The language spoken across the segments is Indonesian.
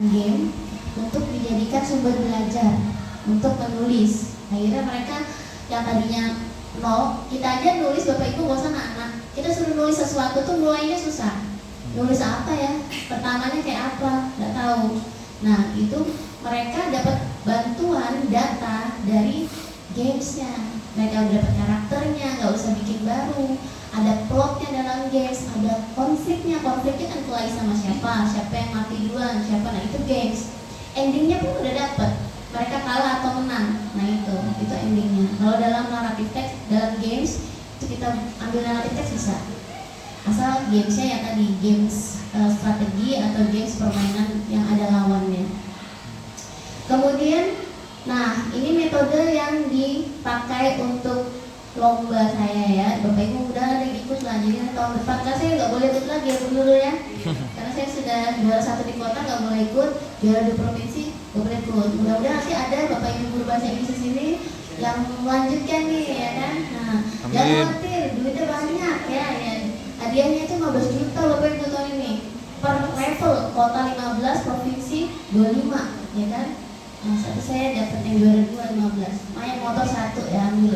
game untuk dijadikan sumber belajar untuk menulis. Akhirnya mereka yang tadinya nol, kita aja nulis Bapak Ibu, gak usah anak-anak, kita suruh nulis sesuatu tuh mulainya susah. Nulis apa ya? Pertamanya kayak apa? Gak tahu. Nah itu mereka dapat bantuan data dari gamesnya. Mereka udah dapat karakternya, gak usah bikin baru. Ada plotnya dalam games, ada konfliknya kan kelahi sama siapa yang mati duluan, siapa, nah itu games. Endingnya pun udah dapet, mereka kalah atau menang, nah itu endingnya. Kalau dalam narrative text, dalam games, itu kita ambil narrative text bisa. Asal gamesnya yang tadi, games strategi atau games permainan yang ada lawannya. Kemudian, nah ini metode yang dipakai untuk lomba saya ya, Bapak Ibu udah ada yang ikut lah. Jadi tahun depan kan saya nggak boleh ikut lagi ya dulu ya, karena saya sudah juara 1 di kota nggak boleh ikut, juara 2 provinsi nggak boleh ikut. Mudah-mudahan nanti ada Bapak Ibu guru bahasa Inggris di sini yang melanjutkan nih ya kan. Nah, jangan khawatir, duitnya banyak ya. Hadiahnya itu 15 juta Bapak Ibu tahun ini per level, kota 15, provinsi 25 ya kan. Nah, satu saya dapat yang juara 2 15, main motor 1 ya ambil.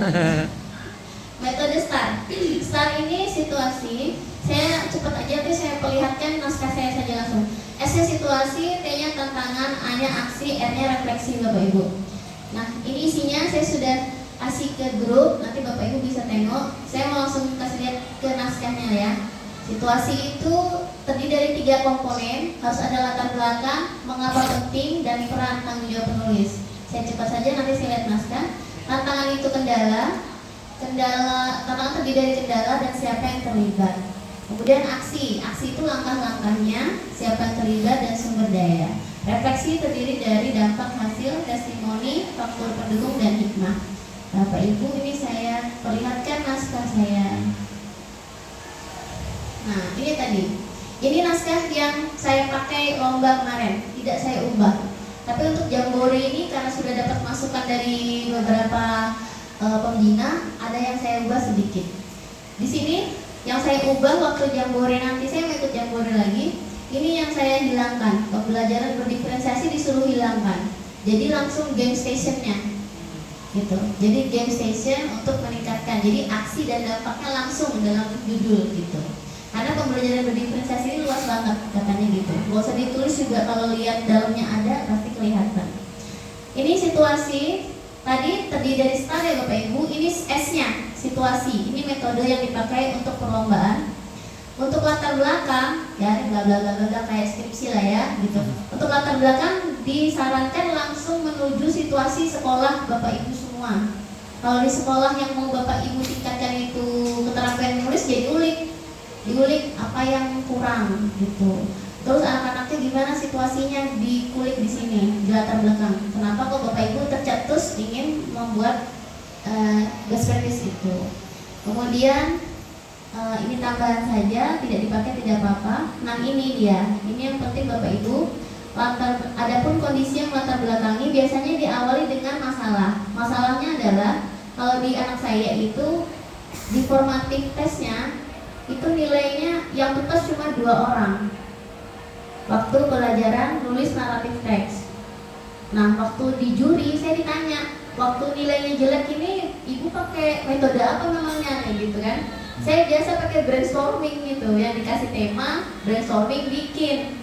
Metode STAR. STAR ini situasi. Saya cepat aja deh, saya perlihatkan naskah saya saja langsung. S-nya situasi, T-nya tantangan, A-nya aksi, R-nya refleksi Bapak Ibu. Nah, ini isinya saya sudah kasih ke grup, nanti Bapak Ibu bisa tengok. Saya mau langsung kasih lihat ke naskahnya ya. Situasi itu terdiri dari 3 komponen, harus ada latar belakang, mengapa penting, dan peran tanggung jawab penulis. Saya cepat saja, nanti saya lihat naskah. Tantangan itu tantangan terdiri dari kendala dan siapa yang terlibat. Kemudian aksi itu langkah-langkahnya, siapa yang terlibat dan sumber daya. Refleksi terdiri dari dampak, hasil, testimoni, faktor pendukung dan hikmah. Bapak Ibu, ini saya perlihatkan naskah saya. Nah ini tadi, ini naskah yang saya pakai lomba kemarin, tidak saya ubah. Tapi untuk Jambore ini karena sudah dapat masukan dari beberapa pembina, ada yang saya ubah sedikit. Di sini yang saya ubah waktu Jambore, nanti saya mau ikut Jambore lagi. Ini yang saya hilangkan, pembelajaran berdiferensiasi disuruh hilangkan. Jadi langsung game stationnya, gitu. Jadi game station untuk meningkatkan. Jadi aksi dan dampaknya langsung dalam judul, gitu. Karena pembelajaran berdiferensiasi ini luas banget katanya gitu. Gak usah ditulis juga, kalau lihat dalamnya ada pasti kelihatan. Ini situasi. Tadi terdiri dari STAR ya Bapak Ibu, ini S-nya, situasi. Ini metode yang dipakai untuk perlombaan. Untuk latar belakang, ya bla bla bla bla kayak skripsi lah ya, gitu. Untuk latar belakang disarankan langsung menuju situasi sekolah Bapak Ibu semua. Kalau di sekolah yang mau Bapak Ibu tingkatkan itu keterampilan menulis, jadi diulik apa yang kurang, gitu. Terus anak-anaknya gimana situasinya, dikulik di sini di latar belakang. Kenapa kok Bapak Ibu tercetus ingin membuat best practice itu? Kemudian ini tambahan saja, tidak dipakai tidak apa-apa. Nah ini dia, ini yang penting Bapak Ibu. Adapun kondisi yang latar belakangi biasanya diawali dengan masalah. Masalahnya adalah kalau di anak saya itu di formatif tesnya itu nilainya yang tetes cuma 2 orang. Waktu pelajaran nulis naratif teks. Nah, waktu di juri saya ditanya, waktu nilainya jelek ini ibu pakai metode apa memangnya, gitu kan? Saya biasa pakai brainstorming gitu, yang dikasih tema, brainstorming bikin.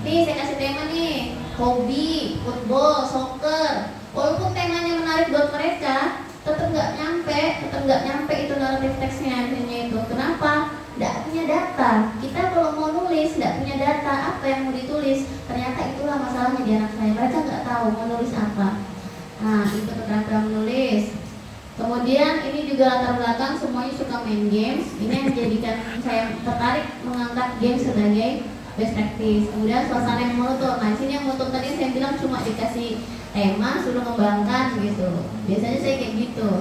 Nih saya kasih tema nih, hobi, football, soccer. Walaupun temanya menarik buat mereka, tetap nggak nyampe itu naratif teksnya itu. Kenapa? Nggak punya data. Kita kalau mau nulis nggak punya data apa yang mau ditulis. Ternyata itulah masalahnya di anak saya. Mereka nggak tahu mau nulis apa. Nah itu keterampilan menulis. Kemudian ini juga latar belakang semuanya suka main games. Ini yang menjadikan saya tertarik mengangkat games sebagai best practice. Kemudian suasana yang monoton. Nah sini yang monoton tadi saya bilang cuma dikasih tema suruh ngembangkan gitu. Biasanya saya kayak gitu.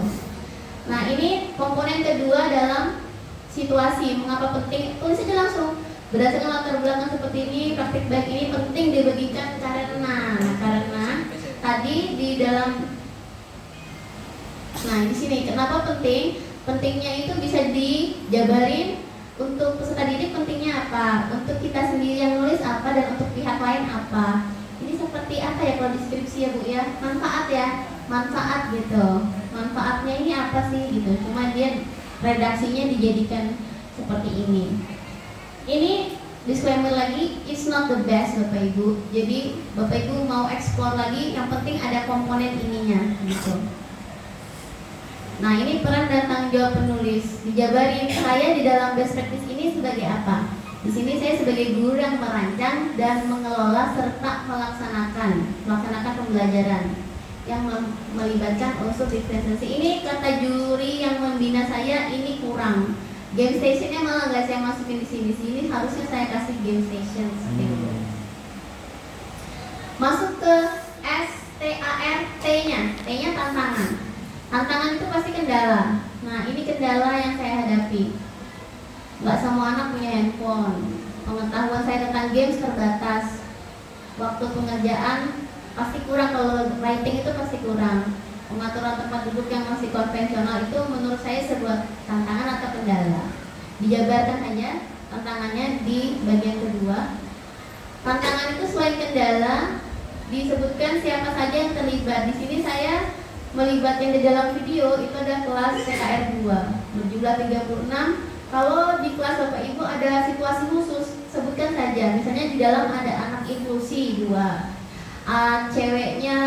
Nah ini komponen kedua dalam situasi, mengapa penting, tulis saja langsung. Berdasarkan latar belakang seperti ini, praktik baik ini penting dibagikan karena tadi di dalam, nah di sini kenapa penting? Pentingnya itu bisa dijabarin untuk peserta didik pentingnya apa, untuk kita sendiri yang nulis apa, dan untuk pihak lain apa. Ini seperti apa ya kalau deskripsi ya Bu ya, manfaat ya, manfaat gitu. Manfaatnya ini apa sih gitu, cuma dia redaksinya dijadikan seperti ini. Ini disclaimer lagi, it's not the best Bapak Ibu. Jadi Bapak Ibu mau explore lagi, yang penting ada komponen ininya gitu. Nah ini peran dan tanggung jawab penulis. Dijabarin saya di dalam best practice ini sebagai apa? Di sini saya sebagai guru yang merancang dan mengelola serta melaksanakan pembelajaran yang melibatkan unsur diferensiasi. Ini kata juri yang membina saya ini kurang. Game stationnya malah nggak saya masukin di sini. Sini harusnya saya kasih game station. Masuk ke START-nya, T-nya tantangan. Tantangan itu pasti kendala. Nah ini kendala yang saya hadapi. Nggak semua anak punya handphone. Pengetahuan saya tentang games terbatas. Waktu pengerjaan pasti kurang, kalau writing itu pasti kurang. Pengaturan tempat duduk yang masih konvensional itu menurut saya sebuah tantangan atau kendala. Dijabarkan aja tantangannya di bagian kedua. Tantangan itu selain kendala, disebutkan siapa saja yang terlibat. Di sini saya melibatkan di dalam video itu ada kelas PKR 2 berjumlah 36. Kalau di kelas Bapak Ibu ada situasi khusus, sebutkan saja. Misalnya di dalam ada anak inklusi 2, ceweknya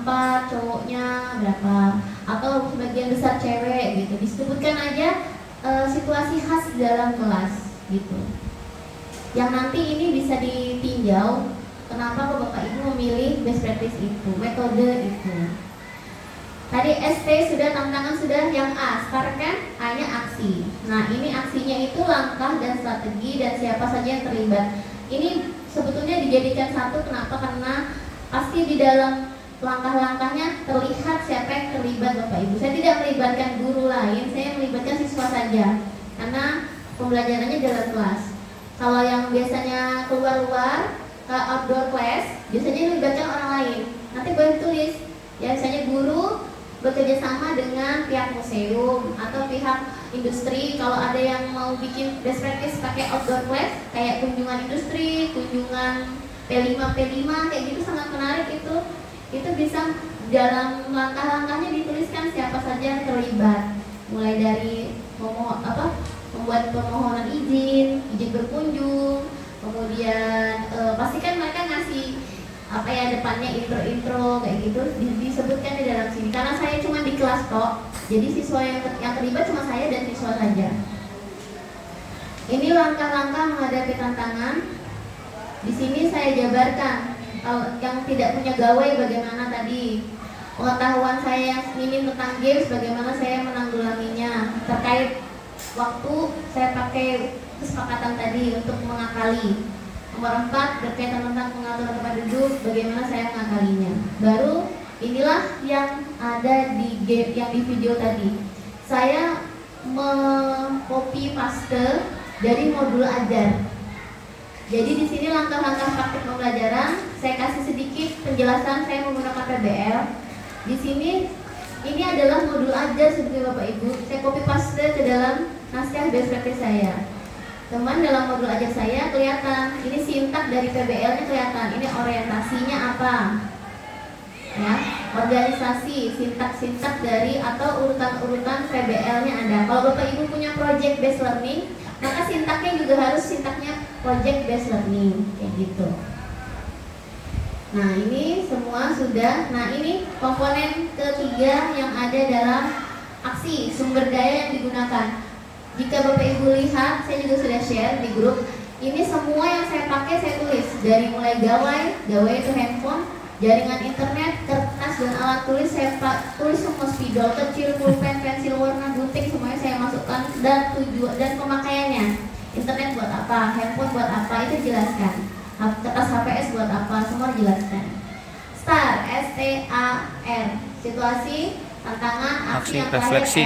4, cowoknya berapa, atau sebagian besar cewek gitu. Disebutkan aja situasi khas di dalam kelas gitu. Yang nanti ini bisa ditinjau kenapa kok Bapak Ibu memilih best practice itu, metode itu. Tadi ST sudah, tantangan sudah, yang A, STAR kan, hanya aksi. Nah ini aksinya itu langkah dan strategi dan siapa saja yang terlibat. Ini sebetulnya dijadikan satu, kenapa? Karena pasti di dalam langkah-langkahnya terlihat siapa yang terlibat Bapak Ibu. Saya tidak melibatkan guru lain, saya melibatkan siswa saja. Karena pembelajarannya dalam kelas. Kalau yang biasanya keluar-luar, ke outdoor class, biasanya melibatkan orang lain. Nanti boleh tulis, ya misalnya guru bekerja sama dengan pihak museum atau pihak industri. Kalau ada yang mau bikin best practice pakai outdoor class, kayak kunjungan industri, kunjungan P5 kayak gitu, sangat menarik itu. Itu bisa dalam langkah-langkahnya dituliskan siapa saja yang terlibat, mulai dari membuat permohonan izin berkunjung, kemudian pastikan mereka ngasih depannya intro kayak gitu, disebutkan di dalam sini. Karena saya cuma di kelas kok, jadi siswa yang terlibat cuma saya dan siswa saja. Ini langkah-langkah menghadapi tantangan. Di sini saya jabarkan yang tidak punya gawai bagaimana tadi, pengetahuan saya yang minim tentang games bagaimana saya menanggulanginya. Terkait waktu saya pakai kesepakatan tadi untuk mengakali. Nomor 4 berkaitan tentang pengaturan tempat duduk, bagaimana saya mengakalinya. Baru inilah yang ada di game yang di video tadi. Saya mengcopy paste dari modul ajar. Jadi di sini langkah-langkah praktik pembelajaran, saya kasih sedikit penjelasan saya menggunakan PBL. Di sini ini adalah modul ajar seperti Bapak Ibu. Saya copy paste ke dalam naskah best practice saya. Teman, dalam modul ajar saya kelihatan, ini sintak dari PBL-nya kelihatan, ini orientasinya apa, ya, organisasi, sintak-sintak dari atau urutan-urutan PBL-nya ada. Kalau Bapak Ibu punya project based learning, maka sintaknya juga harus sintaknya project based learning, kayak gitu. Nah ini semua sudah. Nah ini komponen ketiga yang ada dalam aksi, sumber daya yang digunakan. Jika Bapak Ibu lihat, saya juga sudah share di grup. Ini semua yang saya pakai saya tulis, dari mulai gawai itu handphone, jaringan internet, kertas dan alat tulis. Saya tulis semua, spidol kecil, pulpen, pensil warna, gunting, semuanya saya masukkan, dan tujuan dan pemakaiannya. Internet buat apa, handphone buat apa, itu jelaskan. Kertas HPS buat apa, semua jelaskan. STAR, S-T-A-R, situasi, tantangan, aksi yang refleksi.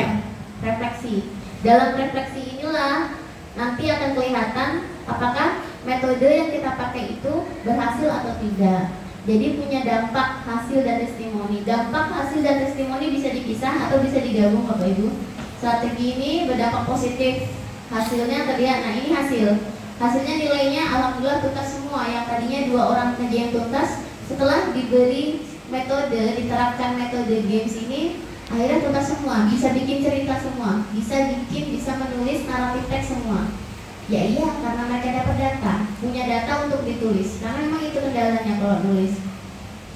Refleksi. Dalam refleksi inilah nanti akan kelihatan apakah metode yang kita pakai itu berhasil atau tidak. Jadi punya dampak, hasil dan testimoni. Dampak, hasil dan testimoni bisa dipisah atau bisa digabung Bapak Ibu. Strategi ini berdampak positif, hasilnya terlihat. Nah ini hasilnya nilainya alhamdulillah tuntas semua. Yang tadinya 2 orang saja yang tuntas, Setelah diberi metode, diterapkan metode games ini, akhirnya tuntas semua, bisa bikin cerita semua, bisa menulis naratif teks semua. Ya iya, karena mereka dapat data, punya data untuk ditulis, karena memang itu kendalanya kalau nulis.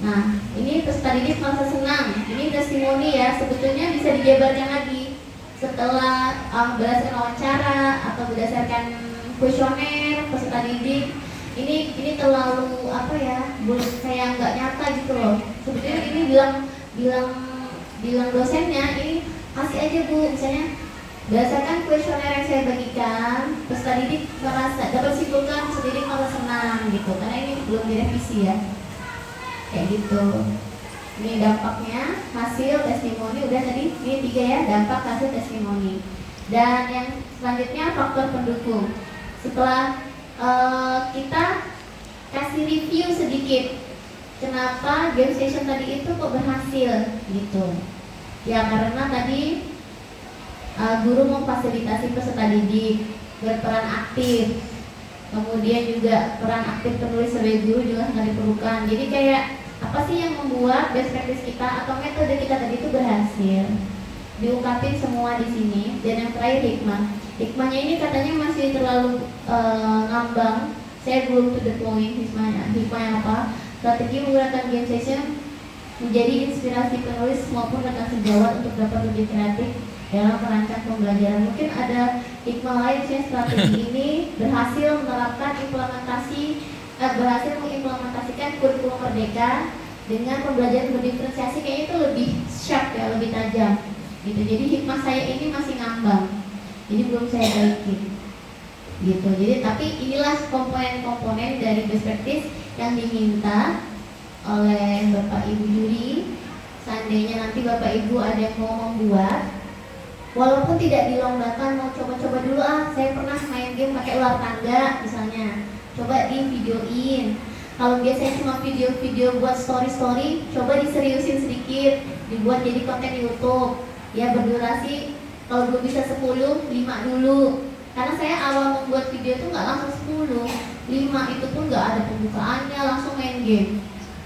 Nah, ini peserta didik merasa senang. Ini testimoni ya, sebetulnya bisa dijabarkan lagi setelah berdasarkan wawancara atau berdasarkan kuesioner peserta didik. Ini terlalu apa ya, kayak nggak nyata gitu loh. Sebetulnya ini bilang dosennya, ini kasih aja Bu, misalnya berdasarkan kuesioner yang saya bagikan, peserta didik merasa dapat simpulkan peserta didik merasa senang gitu, karena ini belum direvisi ya, kayak gitu. Ini dampaknya, hasil testimoni udah tadi, ini 3 ya, dampak hasil testimoni. Dan yang selanjutnya faktor pendukung. Setelah kita kasih review sedikit, kenapa game session tadi itu kok berhasil gitu. Ya karena tadi guru memfasilitasi peserta didik berperan aktif, kemudian juga peran aktif penulis sebagai guru juga sangat diperlukan. Jadi kayak apa sih yang membuat best practice kita atau metode kita tadi itu berhasil, diungkapin semua di sini. Dan yang terakhir hikmahnya ini katanya masih terlalu ngambang, saya belum to the point. Hikmahnya apa? Strategi menggunakan game session menjadi inspirasi penulis maupun rekan sejawat untuk dapat lebih kreatif dalam merancang pembelajaran. Mungkin ada hikmah lain sih, strategi ini berhasil mengimplementasikan kurikulum Merdeka dengan pembelajaran berdiferensiasi, kayaknya itu lebih sharp ya, lebih tajam gitu. Jadi hikmah saya ini masih ngambang, jadi belum saya balikin gitu. Jadi tapi inilah komponen-komponen dari best practice yang diminta oleh Bapak Ibu juri. Seandainya nanti Bapak Ibu ada yang mau membuat, walaupun tidak dilombakan, mau coba-coba dulu, saya pernah main game pakai ular tangga misalnya, coba di videoin. Kalau biasanya cuma video-video buat story-story, coba diseriusin sedikit, dibuat jadi konten YouTube ya, berdurasi kalau belum bisa 10, 5 dulu. Karena saya awal membuat video itu nggak langsung 10, 5 itu pun nggak ada pembukaannya, langsung main game.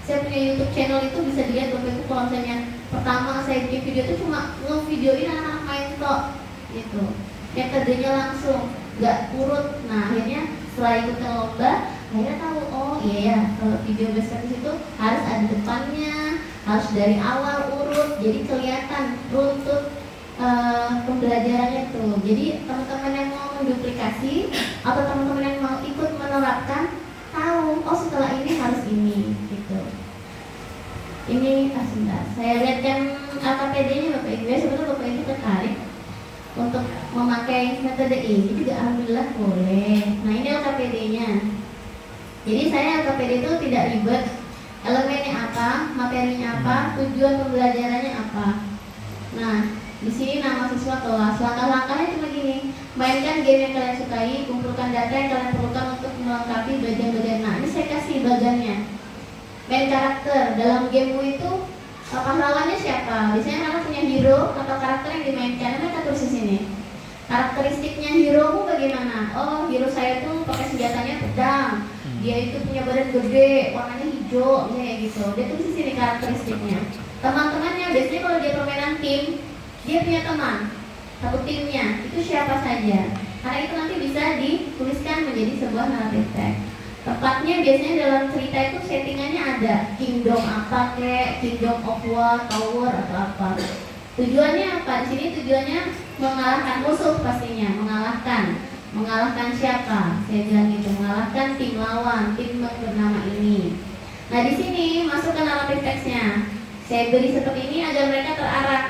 Saya punya YouTube channel itu bisa dilihat Bapak Ibu, kalau misalnya pertama saya bikin video itu cuma nge-videoin anak-anak main tok gitu. Metodenya langsung, nggak urut. Nah akhirnya setelah ikut ke lomba, akhirnya tahu, oh iya ya, kalau video best practice itu harus ada depannya, harus dari awal urut, jadi kelihatan runtut pembelajarannya tuh. Jadi teman-teman yang mau menduplikasi atau teman-teman yang mau ikut menerapkan tahu, oh setelah ini harus ini gitu. Ini sebentar, saya lihatkan KPD-nya Bapak Ibu ya, sebetulnya Bapak Ibu tertarik untuk memakai metode ini juga alhamdulillah boleh. Nah ini LKPD-nya. Jadi saya LKPD itu tidak ribet, elemennya apa, materinya apa, tujuan pembelajarannya apa. Nah di sini nama siswa kelas, langkah-langkahnya cuma gini: mainkan game yang kalian sukai, kumpulkan data yang kalian perlukan untuk melengkapi bagian-bagian. Nah ini saya kasih bagiannya. Main karakter dalam gamemu itu, pahlawannya siapa? Biasanya kalian punya hero atau karakter yang dimainkan, mereka tulis di sini. Karakteristiknya hero bagaimana? Oh hero saya tuh pakai senjatanya pedang, dia itu punya badan gede, warnanya hijau, misalnya gitu. Dia tulis di sini karakteristiknya. Teman-temannya biasanya kalau dia permainan tim, dia punya teman, satu timnya itu siapa saja. Karena itu nanti bisa dituliskan menjadi sebuah naratif teks. Tepatnya biasanya dalam cerita itu settingannya ada kingdom apa kek, kingdom of war, tower atau apa. Tujuannya apa? Di sini tujuannya mengalahkan musuh pastinya, mengalahkan siapa? Saya bilang gitu, mengalahkan tim lawan, tim bernama ini. Nah di sini masukkan naratif teksnya. Saya beri seperti ini agar mereka terarah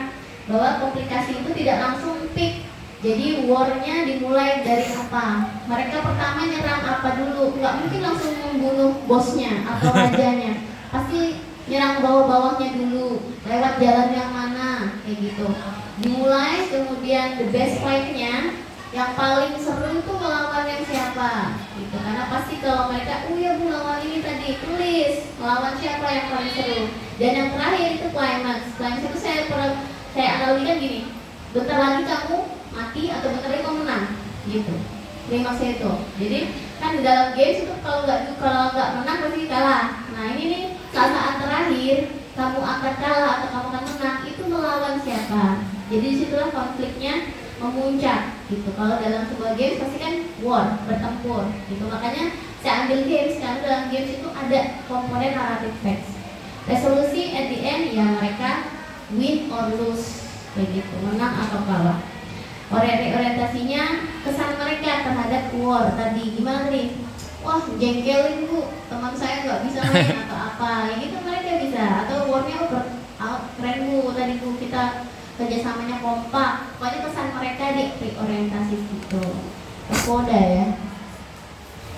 bahwa komplikasi itu tidak langsung peak. Jadi war-nya dimulai dari apa? Mereka pertama nyerang apa dulu? Nggak mungkin langsung membunuh bosnya atau rajanya. Pasti nyerang bawah-bawahnya dulu, lewat jalan yang mana, kayak gitu. Dimulai, kemudian the best fight-nya, yang paling seru itu melawan yang siapa? Gitu. Karena pasti kalau mereka, oh ya Bu, lawan ini tadi, tulis melawan siapa yang paling seru. Dan yang terakhir itu climax. Climax itu saya analogikan gini, bentar lagi kamu mati atau bentar lagi kamu menang, gitu. Klimaksnya itu. Jadi kan di dalam games itu kalau nggak menang pasti kalah. Nah ini nih salah kamu akan kalah atau kamu akan menang, itu melawan siapa. Jadi disitulah konfliknya memuncak gitu. Kalau dalam sebuah game pasti kan war, bertempur gitu. Makanya saya ambil games karena dalam games itu ada komponen narrative text. Resolusi at the end ya mereka win or lose kayak gitu, menang atau kalah. Orientasinya kesan mereka terhadap war tadi gimana nih? Wah jengkelin bu, teman saya nggak bisa main atau apa, ya gitu mereka bisa. Atau warnya keren bu, tadi bu kita kerjasamanya kompak. Pokoknya kesan mereka di orientasi gitu. Koda ya.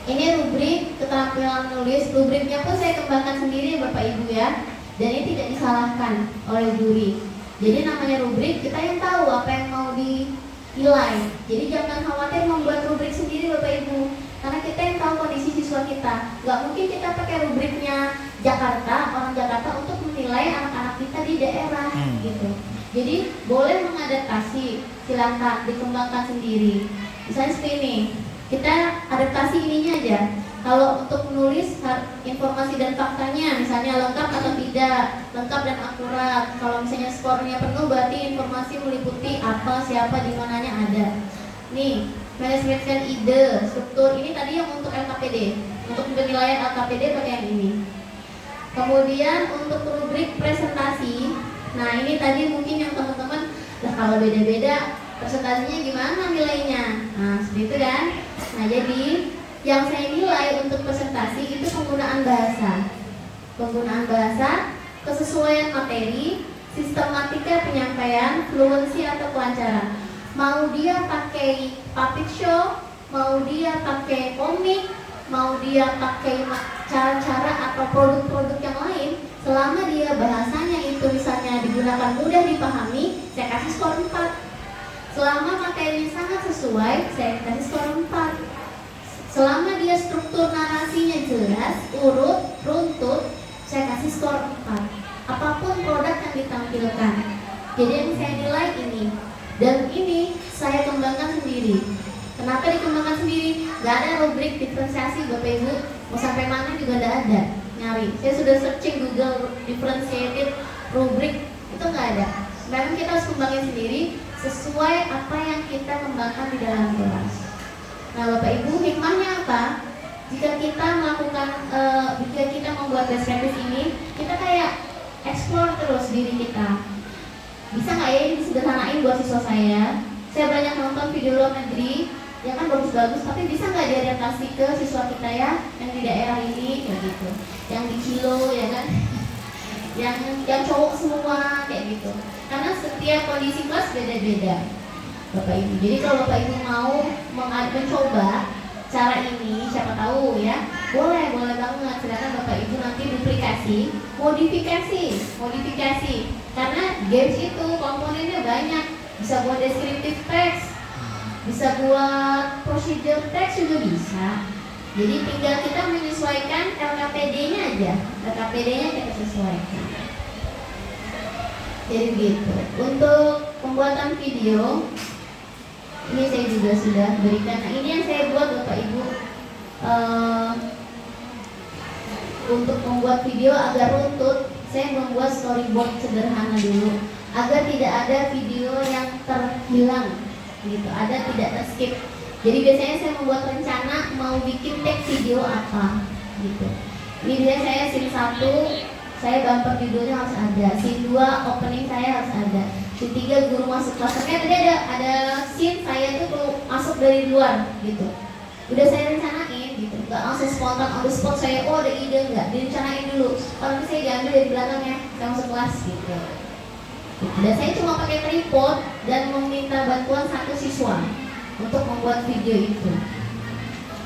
Ini rubrik keterampilan menulis. Rubriknya pun saya kembangkan sendiri Bapak Ibu ya. Dan ini tidak disalahkan oleh juri. Jadi namanya rubrik, kita yang tahu apa yang mau dinilai. Jadi jangan khawatir membuat rubrik sendiri Bapak Ibu. Karena kita yang tahu kondisi siswa kita. Gak mungkin kita pakai rubriknya Jakarta, orang Jakarta untuk menilai anak-anak kita di daerah gitu. Jadi boleh mengadaptasi, silakan dikembangkan sendiri. Misalnya seperti ini, kita adaptasi ininya aja. Kalau untuk menulis informasi dan faktanya, misalnya lengkap atau tidak, lengkap dan akurat. Kalau misalnya skornya penuh, berarti informasi meliputi apa, siapa, di mananya ada. Nih, manajemen ide, struktur ini tadi yang untuk LKPD. Untuk penilaian LKPD pakai yang ini. Kemudian untuk rubrik presentasi, nah ini tadi mungkin yang teman-teman, lah kalau beda-beda presentasinya gimana nilainya? Nah seperti itu kan. Nah jadi yang saya nilai untuk presentasi itu penggunaan bahasa, kesesuaian materi, sistematika penyampaian, fluensi atau kelancaran. Mau dia pakai puppet show, mau dia pakai komik, mau dia pakai cara-cara atau produk-produk yang lain, selama dia bahasanya itu misalnya digunakan mudah dipahami, saya kasih skor 4. Selama materinya sangat sesuai, saya kasih skor 4. Selama dia struktur narasinya jelas, urut, runtut, saya kasih skor 4. Apapun produk yang ditampilkan. Jadi yang saya nilai ini. Dan ini saya kembangkan sendiri. Kenapa dikembangkan sendiri? Gak ada rubrik diferensiasi Bapak Ibu. Mau sampai mana juga gak ada. Nyari. Saya sudah searching Google differentiated rubrik, itu gak ada. Memang kita harus kembangin sendiri sesuai apa yang kita kembangkan di dalam kelas. Nah Bapak Ibu, hikmahnya apa? Jika kita melakukan, jika kita membuat deskripsi ini, kita kayak explore terus diri kita. Bisa nggak ya ini disederhanain buat siswa saya? Saya banyak nonton video luar negeri, ya kan bagus-bagus, tapi bisa nggak diadaptasi ke siswa kita ya, yang di daerah ini kayak gitu, yang di Kilo ya kan, yang cowok semua kayak gitu. Karena setiap kondisi kelas beda-beda, Bapak Ibu. Jadi kalau Bapak Ibu mau mencoba cara ini, siapa tahu ya, boleh banget. Silakan Bapak Ibu nanti duplikasi, modifikasi. Karena games itu komponennya banyak, bisa buat descriptive text, bisa buat procedure text juga bisa. Jadi tinggal kita menyesuaikan LKPD-nya aja, LKPD-nya kita sesuaikan. Jadi gitu. Untuk pembuatan video, ini saya juga sudah berikan. Nah, ini yang saya buat Bapak Ibu. Untuk membuat video agar runtut, saya membuat storyboard sederhana dulu agar tidak ada video yang terhilang gitu, ada tidak terskip. Jadi biasanya saya membuat rencana mau bikin tag video apa gitu. Ini biasanya saya scene 1, saya bumper judulnya harus ada, scene 2 opening saya harus ada, scene 3 guru masuk kelas. Tadi ada scene saya tuh masuk dari luar gitu. Udah saya rencanain gitu, nggak langsung spontan on the spot saya, ada ide nggak, direncanain dulu. Kalau saya diambil dari belakangnya, saya masuk kelas gitu. Dan saya cuma pakai tripod dan meminta bantuan satu siswa untuk membuat video itu.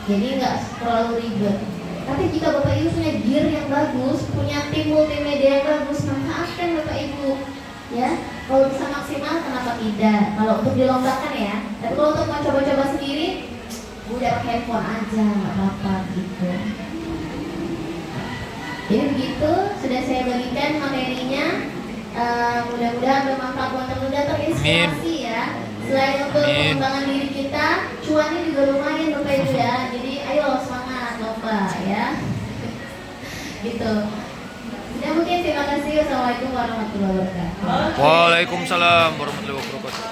Jadi nggak terlalu ribet. Tapi jika Bapak Ibu punya gear yang bagus, punya tim multimedia yang bagus, manfaatkan Bapak Ibu. Ya, kalau bisa maksimal, kenapa tidak? Kalau untuk dilombakan ya. Tapi kalau untuk mau coba-coba sendiri, udah pakai handphone aja, nggak apa-apa gitu. Jadi begitu, sudah saya bagikan materinya. Mudah-mudahan bermanfaat buat teman-teman, terinspirasi ya. Selain untuk pengembangan diri kita, cuannya juga lumayan Bapak Ibu ya. Jadi ayo semangat lomba ya. Gitu. Sudah mungkin terima kasih. kasih. Wassalamualaikum warahmatullahi wabarakatuh. Waalaikumsalam warahmatullahi wabarakatuh.